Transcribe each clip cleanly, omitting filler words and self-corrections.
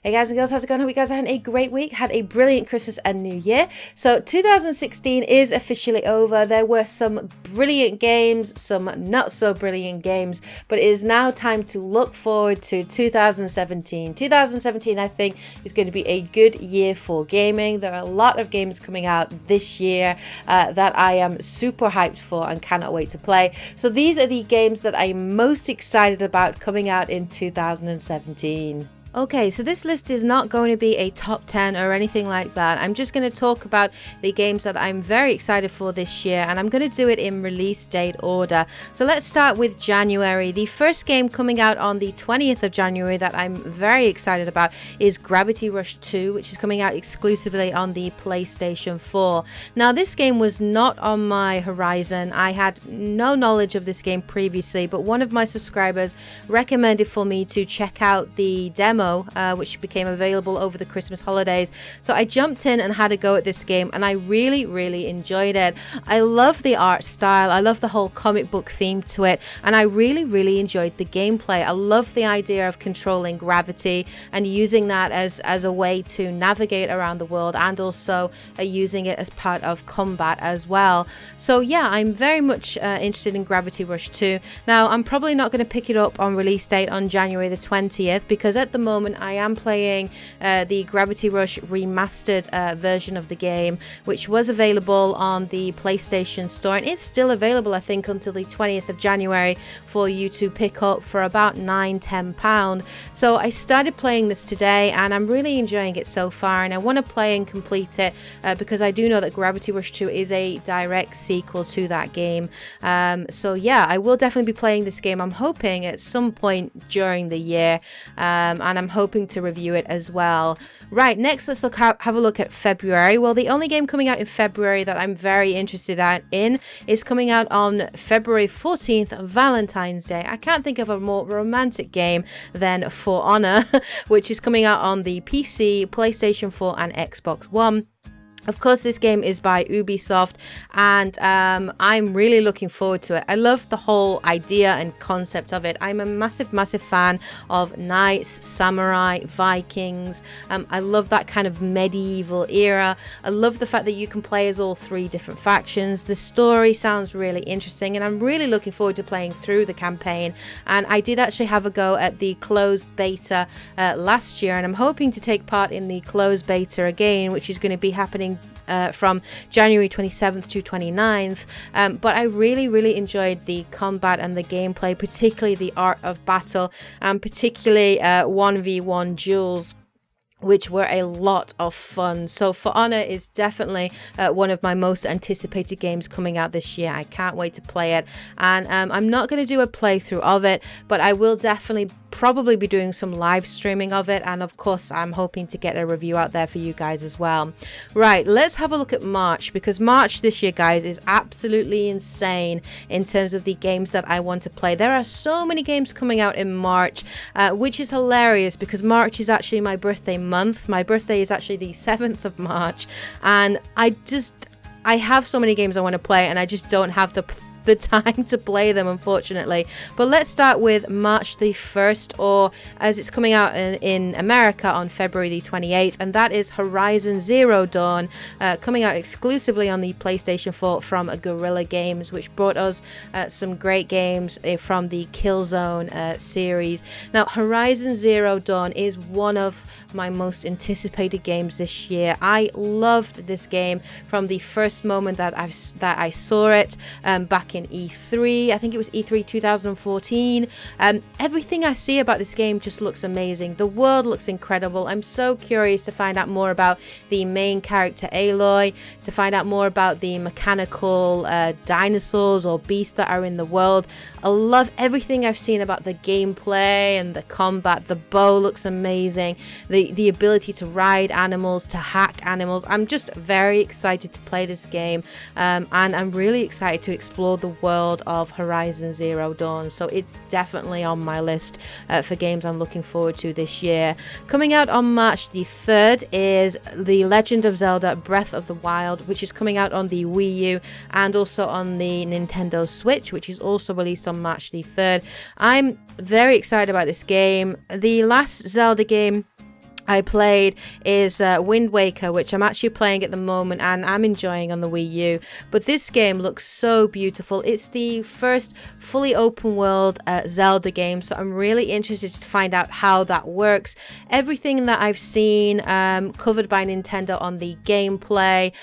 Hey guys and girls, how's it going? Hope you guys are having a great week, had a brilliant Christmas and New Year. So 2016 is officially over. There were some brilliant games, some not so brilliant games, but it is now time to look forward to 2017. 2017, I think, is going to be a good year for gaming. There are a lot of games coming out this year that I am super hyped for and cannot wait to play. So these are the games that I'm most excited about coming out in 2017. Okay, so this list is not going to be a top 10 or anything like that. I'm just going to talk about the games that I'm very excited for this year, and I'm going to do it in release date order. So let's start with January. The first game coming out on the 20th of January that I'm very excited about is Gravity Rush 2, which is coming out exclusively on the PlayStation 4. Now, this game was not on my horizon. I had no knowledge of this game previously, but one of my subscribers recommended for me to check out the demo which became available over the Christmas holidays. So I jumped in and had a go at this game, and I really enjoyed it. I love the art style, I love the whole comic book theme to it, and I really enjoyed the gameplay. I love the idea of controlling gravity and using that as a way to navigate around the world, and also using it as part of combat as well. So yeah, I'm very much interested in Gravity Rush 2. Now, I'm probably not going to pick it up on release date on January the 20th, because at the moment I am playing the Gravity Rush remastered version of the game, which was available on the PlayStation Store, and it's still available, I think, until the 20th of January for you to pick up for about £9-10. So I started playing this today, and I'm really enjoying it so far, and I want to play and complete it because I do know that Gravity Rush 2 is a direct sequel to that game. So yeah, I will definitely be playing this game, I'm hoping, at some point during the year, and I'm hoping to review it as well. Right, next let's have a look at February. Well, the only game coming out in February that I'm very interested in is coming out on February 14th, Valentine's Day. I can't think of a more romantic game than For Honor, which is coming out on the PC, PlayStation 4 and Xbox One. Of course, this game is by Ubisoft, and I'm really looking forward to it. I love the whole idea and concept of it. I'm a massive fan of knights, samurai, Vikings. I love that kind of medieval era. I love the fact that you can play as all three different factions. The story sounds really interesting, and I'm really looking forward to playing through the campaign. And I did actually have a go at the closed beta last year, and I'm hoping to take part in the closed beta again, which is going to be happening from January 27th to 29th, but I really enjoyed the combat and the gameplay, particularly the art of battle, and particularly 1v1 duels, which were a lot of fun. So For Honor is definitely one of my most anticipated games coming out this year. I can't wait to play it, and I'm not going to do a playthrough of it, but I will definitely probably be doing some live streaming of it, and of course I'm hoping to get a review out there for you guys as well. Right, let's have a look at March, because March this year, guys, is absolutely insane in terms of the games that I want to play. There are so many games coming out in March, which is hilarious because March is actually my birthday month. My birthday is actually the 7th of March, and I have so many games I want to play, and I just don't have the time to play them, unfortunately. But let's start with March the 1st, or as it's coming out in America on February the 28th, and that is Horizon Zero Dawn, coming out exclusively on the PlayStation 4 from Guerrilla Games, which brought us some great games from the Killzone series. Now, Horizon Zero Dawn is one of my most anticipated games this year. I loved this game from the first moment that I saw it back in E3. I think it was E3 2014. Everything I see about this game just looks amazing. The world looks incredible. I'm so curious to find out more about the main character Aloy, to find out more about the mechanical dinosaurs or beasts that are in the world. I love everything I've seen about the gameplay and the combat. The bow looks amazing. The ability to ride animals, to hack animals. I'm just very excited to play this game, and I'm really excited to explore the world of Horizon Zero Dawn. So it's definitely on my list for games I'm looking forward to this year. Coming out on March the 3rd is The Legend of Zelda Breath of the Wild, which is coming out on the Wii U and also on the Nintendo Switch, which is also released on March the 3rd. I'm very excited about this game. The last Zelda game I played is Wind Waker, which I'm actually playing at the moment and I'm enjoying on the Wii U. But this game looks so beautiful. It's the first fully open world Zelda game, so I'm really interested to find out how that works. Everything that I've seen covered by Nintendo on the gameplay,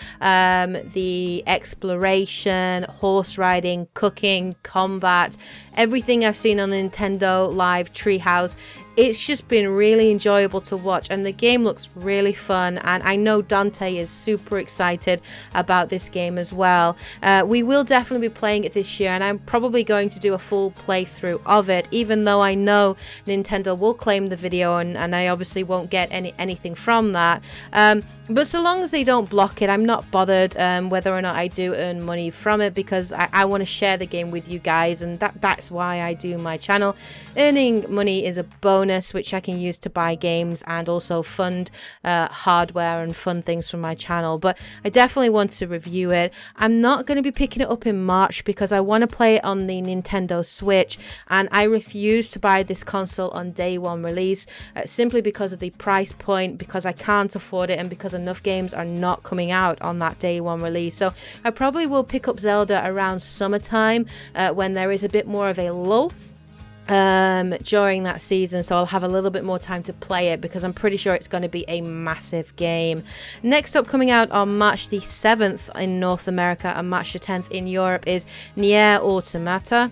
the exploration, horse riding, cooking, combat, everything I've seen on the Nintendo Live Treehouse, it's just been really enjoyable to watch, and the game looks really fun, and I know Dante is super excited about this game as well. We will definitely be playing it this year, and I'm probably going to do a full playthrough of it, even though I know Nintendo will claim the video and I obviously won't get anything from that. But so long as they don't block it, I'm not bothered whether or not I do earn money from it, because I want to share the game with you guys, and that's why I do my channel. Earning money is a bonus which I can use to buy games and also fund hardware and fun things from my channel. But I definitely want to review it. I'm not going to be picking it up in March because I want to play it on the Nintendo Switch, and I refuse to buy this console on day one release simply because of the price point, because I can't afford it, and because enough games are not coming out on that day one release. So I probably will pick up Zelda around summertime when there is a bit more of a lull during that season, so I'll have a little bit more time to play it, because I'm pretty sure it's going to be a massive game. Next up, coming out on March the 7th in North America and March the 10th in Europe, is Nier Automata,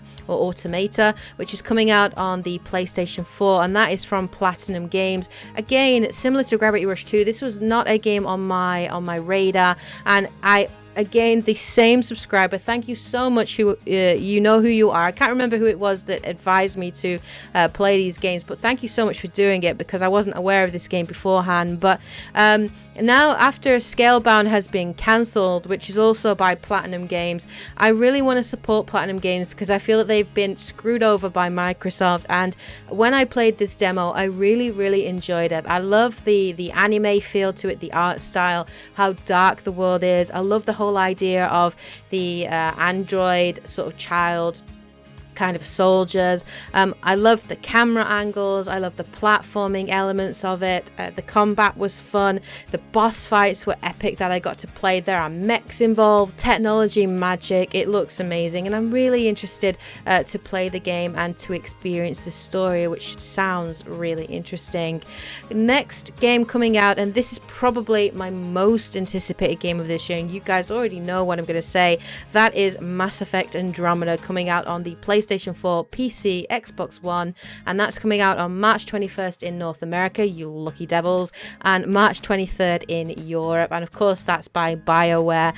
which is coming out on the PlayStation 4, and that is from Platinum Games. Again, similar to Gravity Rush 2, this was not a game on my radar, and again, the same subscriber, thank you so much. You know who you are. I can't remember who it was that advised me to play these games, but thank you so much for doing it, because I wasn't aware of this game beforehand. But now, after Scalebound has been cancelled, which is also by Platinum Games, I really want to support Platinum Games because I feel that they've been screwed over by Microsoft. And when I played this demo, I really enjoyed it. I love the anime feel to it, the art style, how dark the world is. I love the whole idea of the android sort of child kind of soldiers. I love the camera angles, I love the platforming elements of it. The combat was fun, the boss fights were epic that I got to play. There are mechs involved, technology, magic. It looks amazing, and I'm really interested to play the game and to experience the story, which sounds really interesting. Next game coming out, and this is probably my most anticipated game of this year, and you guys already know what I'm going to say, that is Mass Effect Andromeda, coming out on the PlayStation 4, PC, Xbox One, and that's coming out on March 21st in North America, you lucky devils, and March 23rd in Europe, and of course that's by BioWare.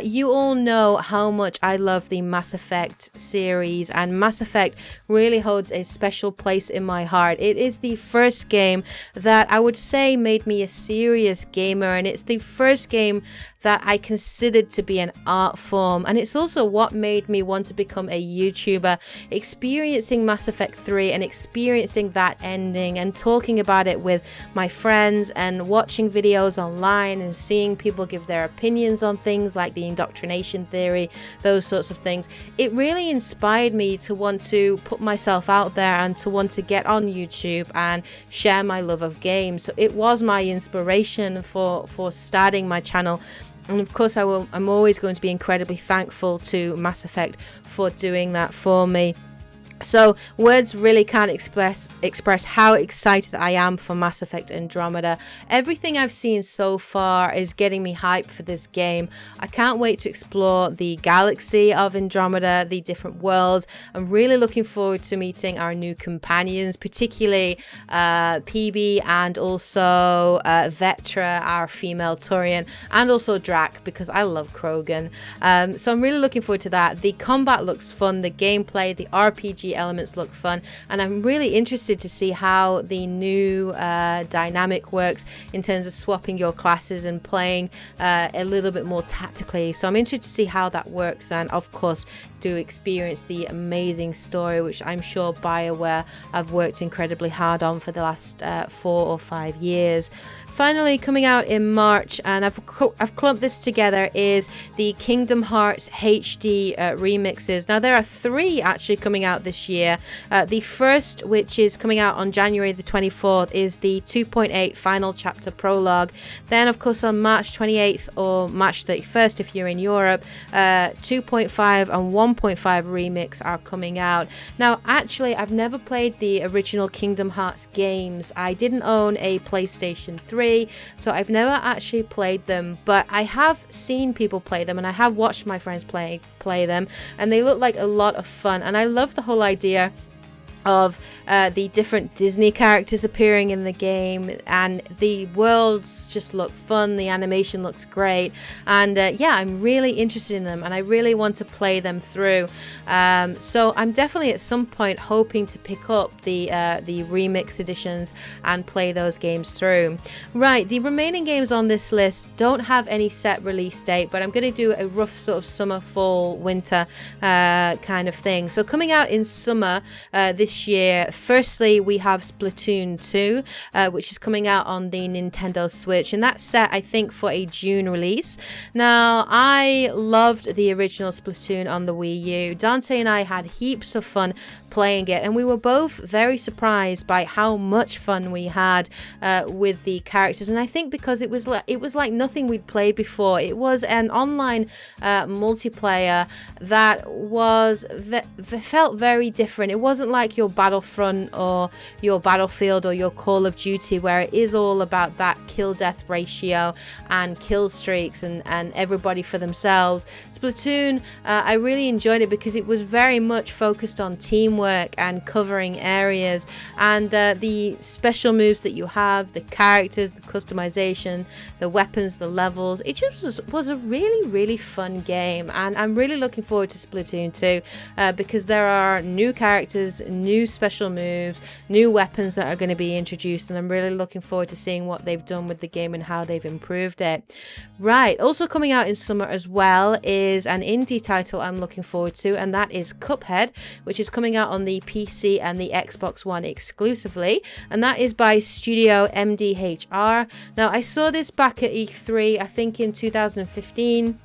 You all know how much I love the Mass Effect series, and Mass Effect really holds a special place in my heart. It is the first game that I would say made me a serious gamer, and it's the first game that I considered to be an art form, and it's also what made me want to become a YouTuber. Experiencing Mass Effect 3 and experiencing that ending and talking about it with my friends and watching videos online and seeing people give their opinions on things like the indoctrination theory, those sorts of things, it really inspired me to want to put myself out there and to want to get on YouTube and share my love of games. So it was my inspiration for starting my channel. And of course I'm always going to be incredibly thankful to Mass Effect for doing that for me. So words really can't express how excited I am for Mass Effect Andromeda. Everything I've seen so far is getting me hyped for this game. I can't wait to explore the galaxy of Andromeda, the different worlds. I'm really looking forward to meeting our new companions, particularly PB and also Vetra, our female Turian, and also Drac, because I love Krogan. So I'm really looking forward to that. The combat looks fun, the gameplay, the RPG elements look fun, and I'm really interested to see how the new dynamic works in terms of swapping your classes and playing a little bit more tactically. So I'm interested to see how that works, and of course to experience the amazing story, which I'm sure BioWare have worked incredibly hard on for the last 4 or 5 years. Finally, coming out in March, and I've clumped this together, is the Kingdom Hearts HD remixes. Now there are 3 actually coming out this this year. The first, which is coming out on January the 24th, is the 2.8 final chapter prologue. Then, of course, on March 28th or March 31st, if you're in Europe, 2.5 and 1.5 remix are coming out. Now, actually, I've never played the original Kingdom Hearts games. I didn't own a PlayStation 3, so I've never actually played them, but I have seen people play them, and I have watched my friends play them, and they look like a lot of fun. And I love the whole idea of the different Disney characters appearing in the game, and the worlds just look fun, the animation looks great, and yeah, I'm really interested in them, and I really want to play them through. So I'm definitely at some point hoping to pick up the remix editions and play those games through. Right, the remaining games on this list don't have any set release date, but I'm going to do a rough sort of summer, fall, winter kind of thing. So coming out in summer this year, firstly we have Splatoon 2, which is coming out on the Nintendo Switch, and that's set, I think, for a June release. Now, I loved the original Splatoon on the Wii U. Dante and I had heaps of fun playing it, and we were both very surprised by how much fun we had with the characters. And I think because it was like nothing we'd played before. It was an online multiplayer that felt very different. It wasn't like your Battlefront or your Battlefield or your Call of Duty, where it is all about that kill death ratio and kill streaks and everybody for themselves. Splatoon, I really enjoyed it because it was very much focused on teamwork and covering areas, and the special moves that you have, the characters, the customization, the weapons, the levels. It just was a really fun game, and I'm really looking forward to Splatoon 2 because there are new characters, new special moves, new weapons that are going to be introduced, and I'm really looking forward to seeing what they've done with the game and how they've improved it. Right, also coming out in summer as well is an indie title I'm looking forward to, and that is Cuphead, which is coming out on the PC and the Xbox One exclusively, and that is by Studio MDHR. Now, I saw this back at E3, I think in 2015,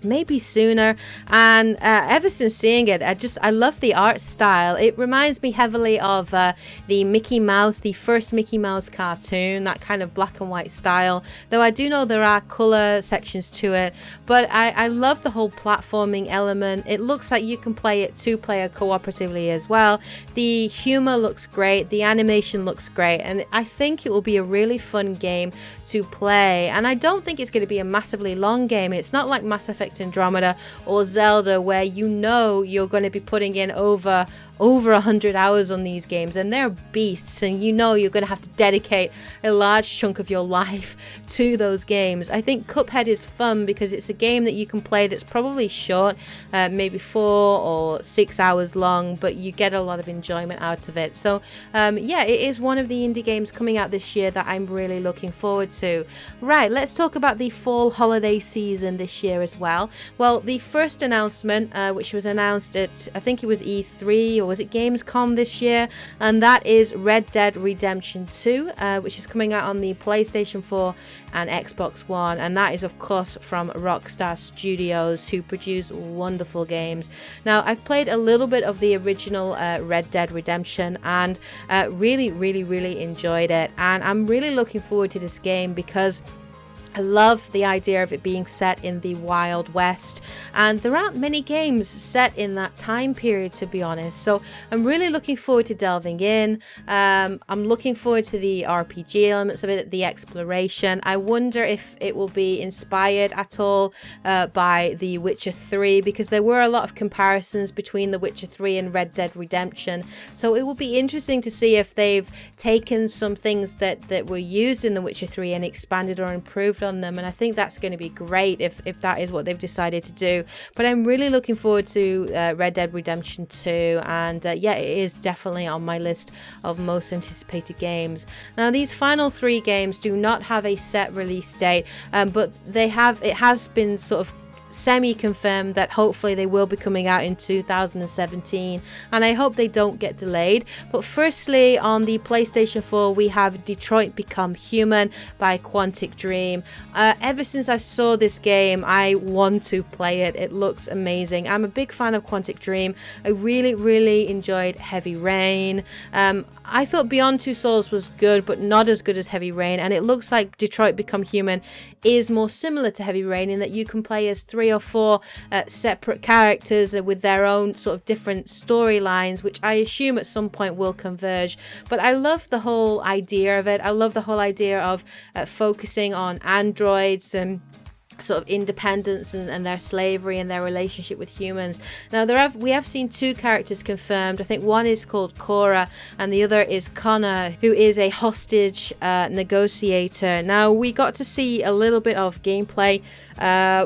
maybe sooner, and ever since seeing it, I love the art style. It reminds me heavily of the Mickey Mouse, the first Mickey Mouse cartoon, that kind of black and white style, though I do know there are color sections to it. But I love the whole platforming element. It looks like you can play it 2-player cooperatively as well. The humor looks great, the animation looks great, and I think it will be a really fun game to play. And I don't think it's going to be a massively long game. It's not like Mass Effect Andromeda or Zelda, where you know you're going to be putting in over 100 hours on these games, and they're beasts, and you know you're going to have to dedicate a large chunk of your life to those games. I think Cuphead is fun because it's a game that you can play that's probably short, maybe 4 or 6 hours long, but you get a lot of enjoyment out of it. So yeah, it is one of the indie games coming out this year that I'm really looking forward to. Right, let's talk about the fall holiday season this year as well. Well, the first announcement, which was announced at, I think it was E3, or was it Gamescom this year, and that is Red Dead Redemption 2, which is coming out on the PlayStation 4 and Xbox One, and that is of course from Rockstar Studios, who produce wonderful games. Now, I've played a little bit of the original Red Dead Redemption, and really enjoyed it, and I'm really looking forward to this game because I love the idea of it being set in the Wild West, and there aren't many games set in that time period, to be honest. So I'm really looking forward to delving in. I'm looking forward to the RPG elements of it, the exploration. I wonder if it will be inspired at all by The Witcher 3, because there were a lot of comparisons between The Witcher 3 and Red Dead Redemption. So it will be interesting to see if they've taken some things that were used in The Witcher 3 and expanded or improved on them, and I think that's going to be great if that is what they've decided to do. But I'm really looking forward to Red Dead Redemption 2, and yeah, it is definitely on my list of most anticipated games. Now, these final 3 games do not have a set release date, but it has been sort of semi-confirmed that hopefully they will be coming out in 2017, and I hope they don't get delayed. But firstly, on the PlayStation 4, we have Detroit Become Human by Quantic Dream. Ever since I saw this game, I want to play it. It looks amazing. I'm a big fan of Quantic Dream. I really enjoyed Heavy Rain. I thought Beyond Two Souls was good, but not as good as Heavy Rain, and it looks like Detroit Become Human is more similar to Heavy Rain in that you can play as 3 or 4 separate characters with their own sort of different storylines, which I assume at some point will converge. But I love the whole idea of it. I love the whole idea of focusing on androids and sort of independence and their slavery and their relationship with humans. Now we have seen 2 characters confirmed. I think one is called Cora and the other is Connor, who is a hostage negotiator. Now we got to see a little bit of gameplay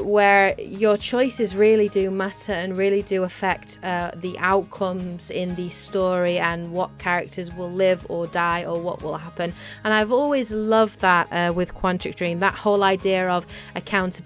where your choices really do matter and really do affect the outcomes in the story and what characters will live or die or what will happen. And I've always loved that with Quantic Dream, that whole idea of accountability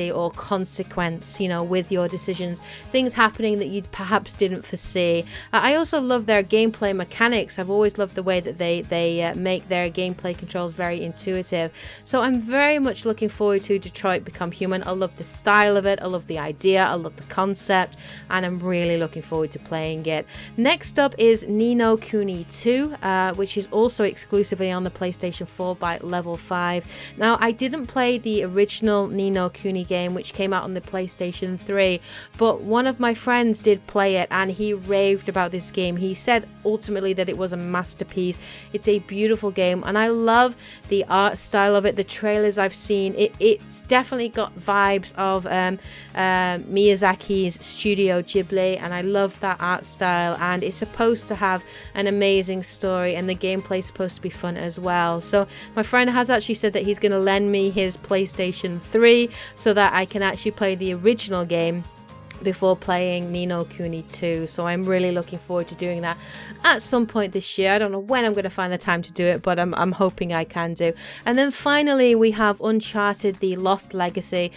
or consequence, you know, with your decisions, things happening that you perhaps didn't foresee. I also love their gameplay mechanics. I've always loved the way that they make their gameplay controls very intuitive. So I'm very much looking forward to Detroit Become Human. I love the style of it, I love the idea, I love the concept, and I'm really looking forward to playing it. Next up is No Kuni 2, which is also exclusively on the PlayStation 4 by Level 5. Now I didn't play the original No Kuni game, which came out on the PlayStation 3, but one of my friends did play it and he raved about this game. He said ultimately that it was a masterpiece. It's a beautiful game and I love the art style of it. The trailers I've seen, it's definitely got vibes of Miyazaki's Studio Ghibli, and I love that art style, and it's supposed to have an amazing story and the gameplay is supposed to be fun as well. So my friend has actually said that he's going to lend me his PlayStation 3 so that I can actually play the original game before playing No Kuni 2. So I'm really looking forward to doing that at some point this year. I don't know when I'm going to find the time to do it, but I'm hoping I can do. And then finally we have Uncharted The Lost Legacy,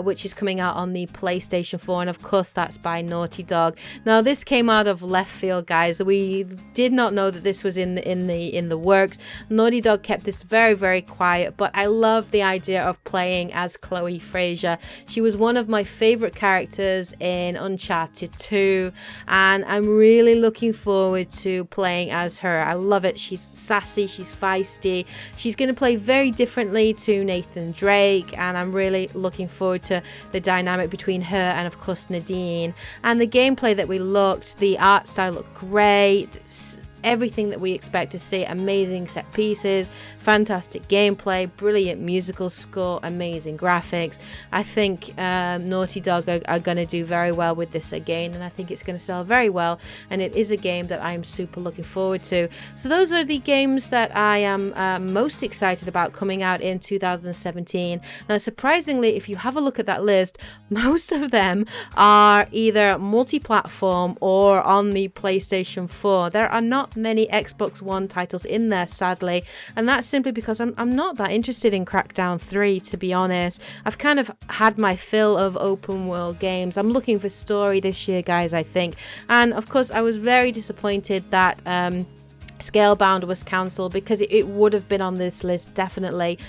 which is coming out on the PlayStation 4, and of course that's by Naughty Dog. Now this came out of left field, guys. We did not know that this was in the works. Naughty Dog kept this very quiet, but I love the idea of playing as Chloe Fraser. She was one of my favorite characters in Uncharted 2, and I'm really looking forward to playing as her. I love it. She's sassy, she's feisty, she's going to play very differently to Nathan Drake, and I'm really looking forward to the dynamic between her and of course Nadine. And the gameplay that we looked, the art style looked great, everything that we expect to see. Amazing set pieces, fantastic gameplay, brilliant musical score, amazing graphics. I think Naughty Dog are going to do very well with this again, and I think it's going to sell very well, and it is a game that I'm super looking forward to. So those are the games that I am most excited about coming out in 2017. Now surprisingly, if you have a look at that list, most of them are either multi-platform or on the PlayStation 4. There are not many Xbox One titles in there, sadly, and that's simply because I'm not that interested in Crackdown 3, to be honest. I've kind of had my fill of open world games. I'm looking for story this year, guys, I think. And of course I was very disappointed that Scalebound was cancelled, because it would have been on this list definitely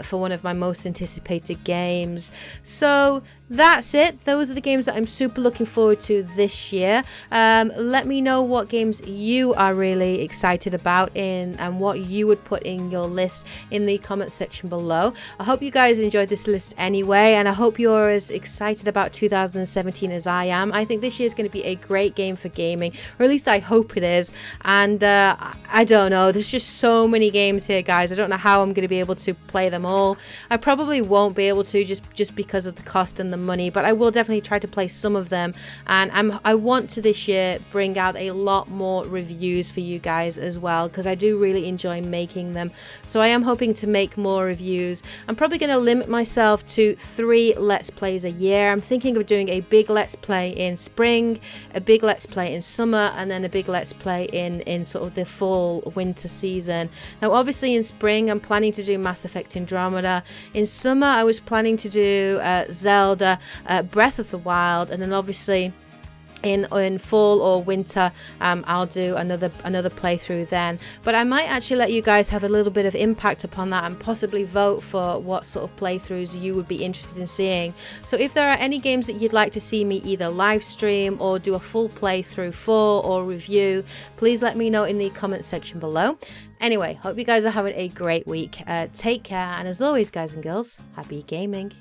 for one of my most anticipated games. So that's it. Those are the games that I'm super looking forward to this year. Let me know what games you are really excited about and what you would put in your list in the comment section below. I hope you guys enjoyed this list anyway, and I hope you're as excited about 2017 as I am. I think this year is going to be a great game for gaming, or at least I hope it is. And I don't know, there's just so many games here, guys. I don't know how I'm going to be able to play them all. I probably won't be able to, just because of the cost and the money, but I will definitely try to play some of them. And I want to this year bring out a lot more reviews for you guys as well, because I do really enjoy making them. So I am hoping to make more reviews. I'm probably going to limit myself to 3 Let's Plays a year. I'm thinking of doing a big Let's Play in spring, a big Let's Play in summer, and then a big Let's Play in sort of the fall winter season. Now obviously in spring I'm planning to do Mass Effect Andromeda. In summer I was planning to do Zelda Zelda Breath of the Wild, and then obviously in fall or winter I'll do another playthrough then. But I might actually let you guys have a little bit of impact upon that and possibly vote for what sort of playthroughs you would be interested in seeing. So if there are any games that you'd like to see me either live stream or do a full playthrough for or review, please let me know in the comment section below. Anyway, hope you guys are having a great week. Take care, and as always, guys and girls, happy gaming.